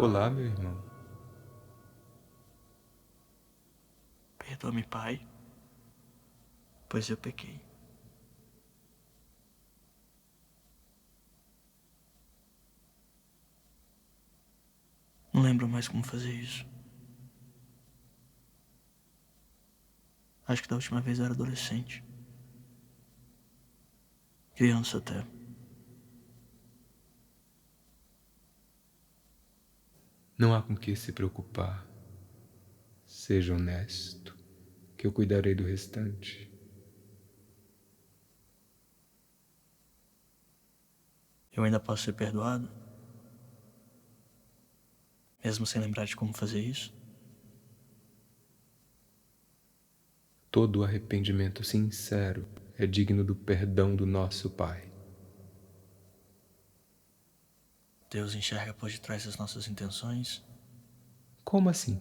Olá, meu irmão. Perdoa-me, Pai, pois eu pequei. Não lembro mais como fazer isso. Acho que da última vez eu era adolescente. Criança até. Não há com que se preocupar. Seja honesto, que eu cuidarei do restante. Eu ainda posso ser perdoado? Mesmo sem lembrar de como fazer isso? Todo arrependimento sincero é digno do perdão do nosso Pai. Deus enxerga por detrás das nossas intenções Como assim?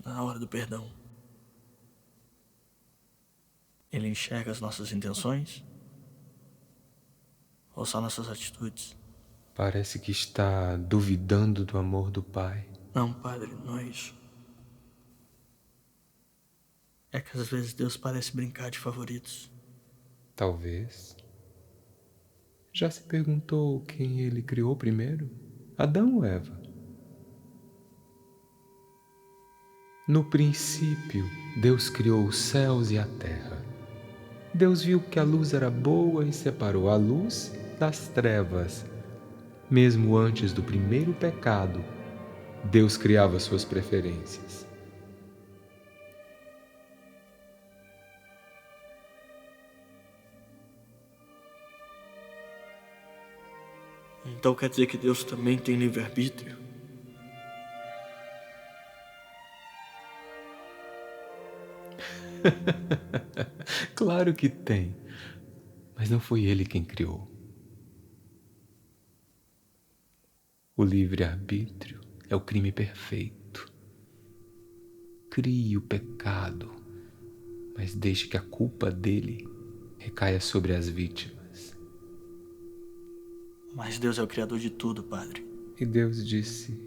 na hora do perdão. Ele enxerga as nossas intenções ou só nossas atitudes? Parece que está duvidando do amor do Pai. Não, Padre, não é isso. É que às vezes Deus parece brincar de favoritos. Talvez. Já se perguntou quem ele criou primeiro? Adão ou Eva? No princípio, Deus criou os céus e a terra. Deus viu que a luz era boa e separou a luz das trevas. Mesmo antes do primeiro pecado, Deus criava suas preferências. Então quer dizer que Deus também tem livre-arbítrio? Claro que tem, mas não foi ele quem criou. O livre-arbítrio é o crime perfeito. Crie o pecado, mas deixe que a culpa dele recaia sobre as vítimas. Mas Deus é o criador de tudo, Padre. E Deus disse: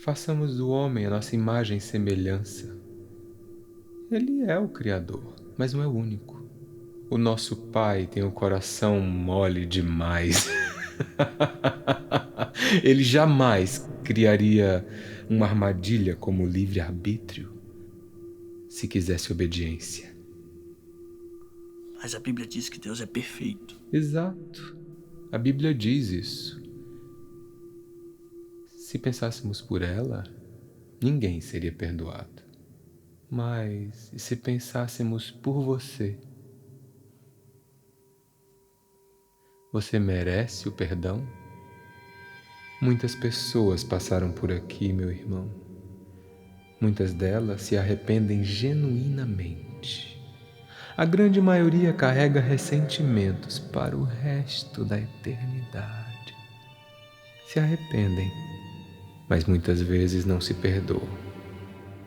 façamos do homem a nossa imagem e semelhança. Ele é o Criador, mas não é o único. O nosso Pai tem o coração mole demais. Ele jamais criaria uma armadilha como o livre-arbítrio se quisesse obediência. Mas a Bíblia diz que Deus é perfeito. Exato. A Bíblia diz isso. Se pensássemos por ela, ninguém seria perdoado. Mas e se pensássemos por você? Você merece o perdão? Muitas pessoas passaram por aqui, meu irmão. Muitas delas se arrependem genuinamente. A grande maioria carrega ressentimentos para o resto da eternidade. Se arrependem, mas muitas vezes não se perdoam.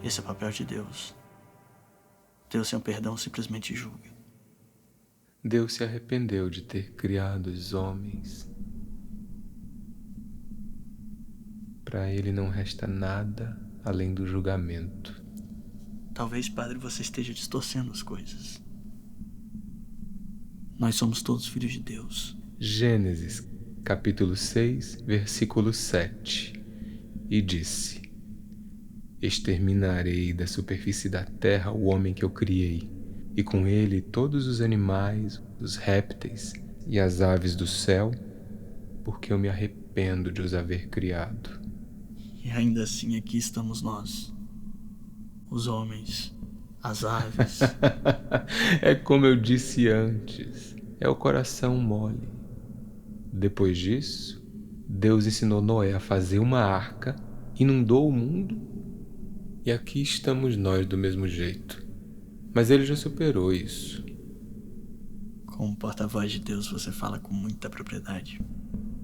Esse é o papel de Deus. Deus sem o perdão simplesmente julga. Deus se arrependeu de ter criado os homens. Para ele não resta nada além do julgamento. Talvez, Padre, você esteja distorcendo as coisas. Nós somos todos filhos de Deus. Gênesis, capítulo 6, versículo 7. E disse: exterminarei da superfície da terra o homem que eu criei, e com ele todos os animais, os répteis e as aves do céu, porque eu me arrependo de os haver criado. E ainda assim aqui estamos nós. Os homens, as aves. É como eu disse antes, é o coração mole. Depois disso, Deus ensinou Noé a fazer uma arca, inundou o mundo, e aqui estamos nós do mesmo jeito. Mas ele já superou isso. Como porta-voz de Deus, você fala com muita propriedade.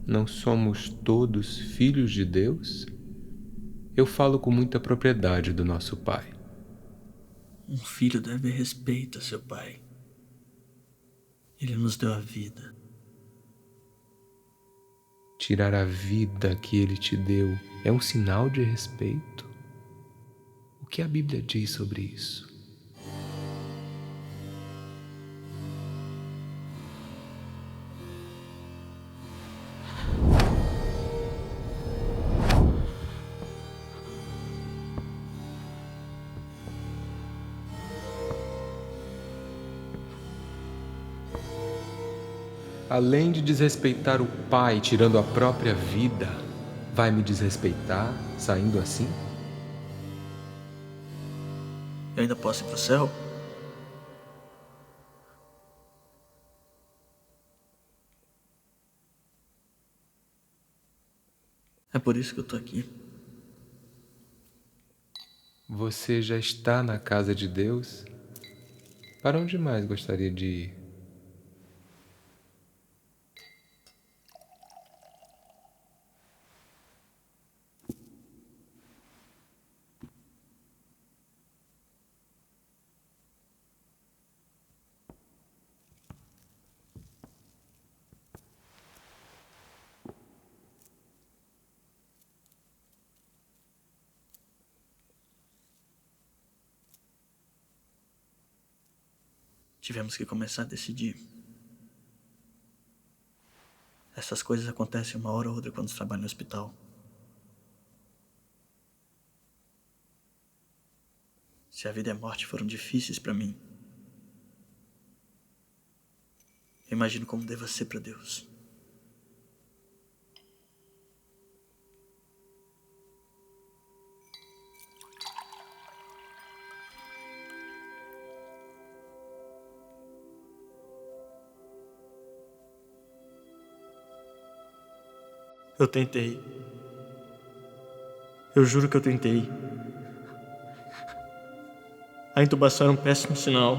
Não somos todos filhos de Deus? Eu falo com muita propriedade do nosso Pai. Um filho deve respeito a seu pai. Ele nos deu a vida. Tirar a vida que Ele te deu é um sinal de respeito? O que a Bíblia diz sobre isso? Além de desrespeitar o Pai tirando a própria vida, vai me desrespeitar saindo assim? Eu ainda posso ir pro céu? É por isso que eu tô aqui. Você já está na casa de Deus? Para onde mais gostaria de ir? Tivemos que começar a decidir. Essas coisas acontecem uma hora ou outra quando você trabalha no hospital. Se a vida e a morte foram difíceis pra mim, eu imagino como deva ser pra Deus. Eu tentei. Eu juro que eu tentei. A intubação era um péssimo sinal.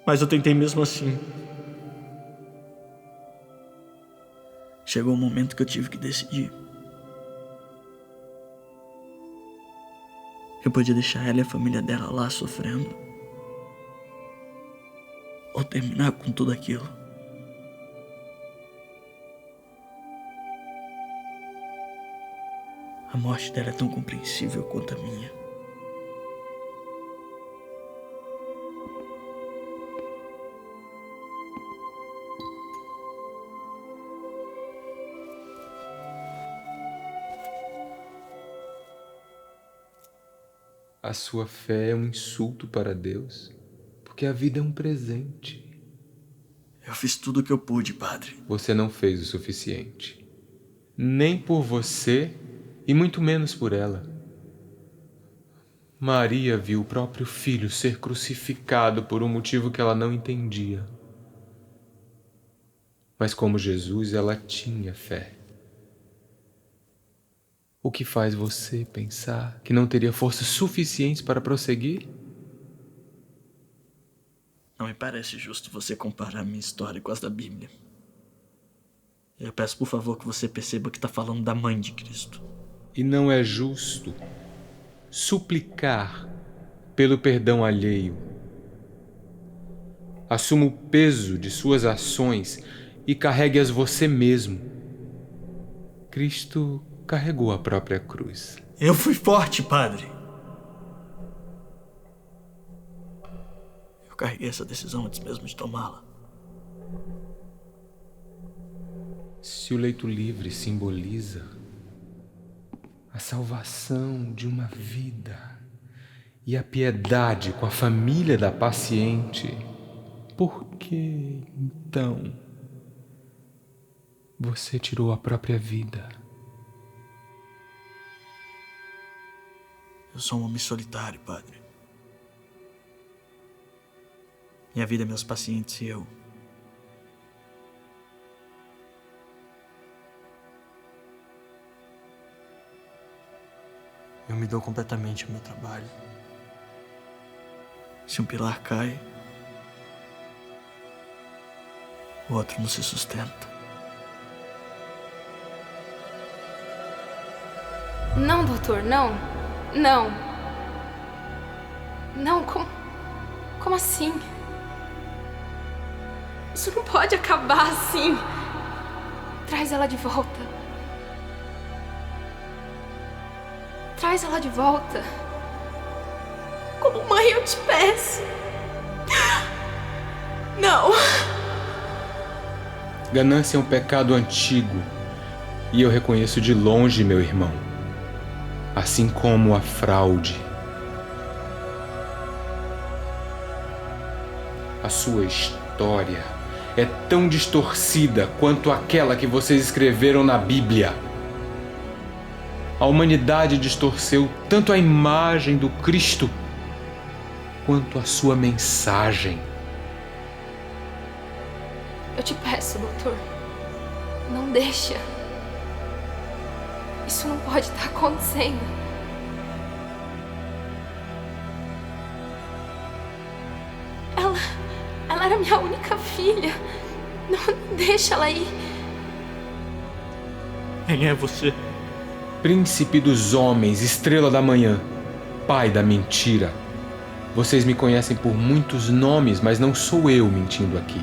Mas eu tentei mesmo assim. Chegou um momento que eu tive que decidir. Eu podia deixar ela e a família dela lá sofrendo, ou terminar com tudo aquilo. A morte dela é tão compreensível quanto a minha. A sua fé é um insulto para Deus, porque a vida é um presente. Eu fiz tudo o que eu pude, padre. Você não fez o suficiente. Nem por você e muito menos por ela. Maria viu o próprio filho ser crucificado por um motivo que ela não entendia. Mas como Jesus, ela tinha fé. O que faz você pensar que não teria forças suficientes para prosseguir? Não me parece justo você comparar minha história com as da Bíblia. Eu peço por favor que você perceba que está falando da mãe de Cristo. E não é justo suplicar pelo perdão alheio. Assuma o peso de suas ações e carregue-as você mesmo. Cristo carregou a própria cruz. Eu fui forte, padre. Eu carreguei essa decisão antes mesmo de tomá-la. Se o leito livre simboliza a salvação de uma vida e a piedade com a família da paciente, por que, então, você tirou a própria vida? Eu sou um homem solitário, padre. Minha vida é meus pacientes e eu. Eu me dou completamente ao meu trabalho. Se um pilar cai, o outro não se sustenta. Não, doutor, não. Não. Não, como assim? Isso não pode acabar assim. Traz ela de volta. Traz ela de volta. Como mãe, eu te peço. Não. Ganância é um pecado antigo, e eu reconheço de longe, meu irmão, assim como a fraude. A sua história é tão distorcida quanto aquela que vocês escreveram na Bíblia. A humanidade distorceu tanto a imagem do Cristo quanto a sua mensagem. Eu te peço, doutor. Não deixa. Isso não pode estar acontecendo. Ela era minha única filha. Não deixa ela ir. Quem é você? Príncipe dos homens, estrela da manhã, pai da mentira. Vocês me conhecem por muitos nomes, mas não sou eu mentindo aqui.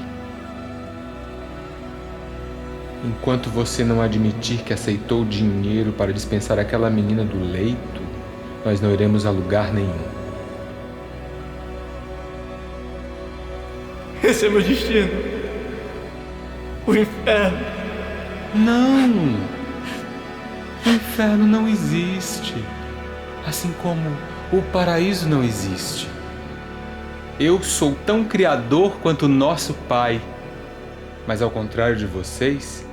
Enquanto você não admitir que aceitou dinheiro para dispensar aquela menina do leito, nós não iremos a lugar nenhum. Esse é meu destino. O inferno. Não! O inferno não existe. Assim como o paraíso não existe. Eu sou tão criador quanto nosso Pai. Mas ao contrário de vocês,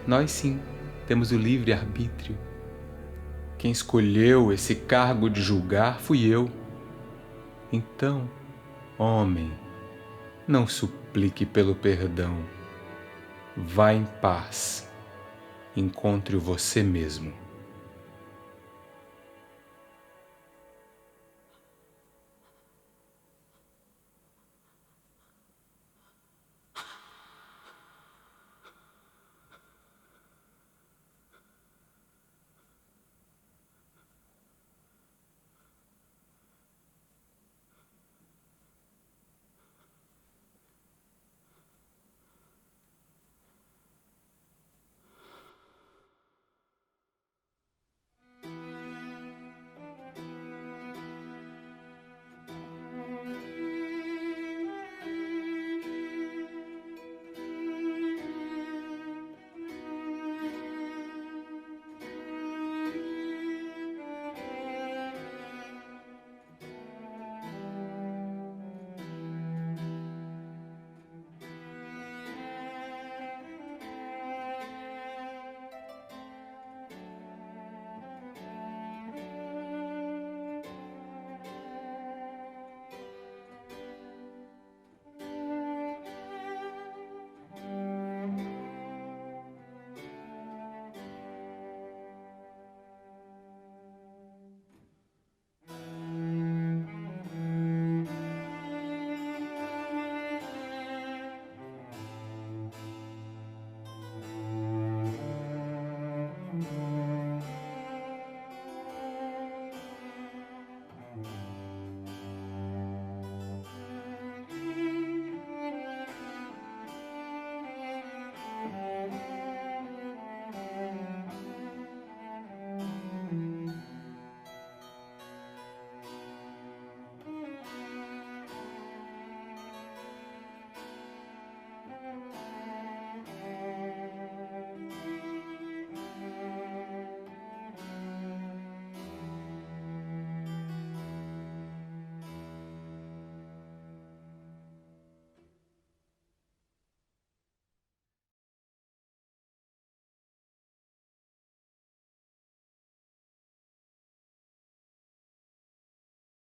nós sim temos o livre-arbítrio. Quem escolheu esse cargo de julgar fui eu. Então, homem, não suplique pelo perdão. Vá em paz. Encontre-o você mesmo.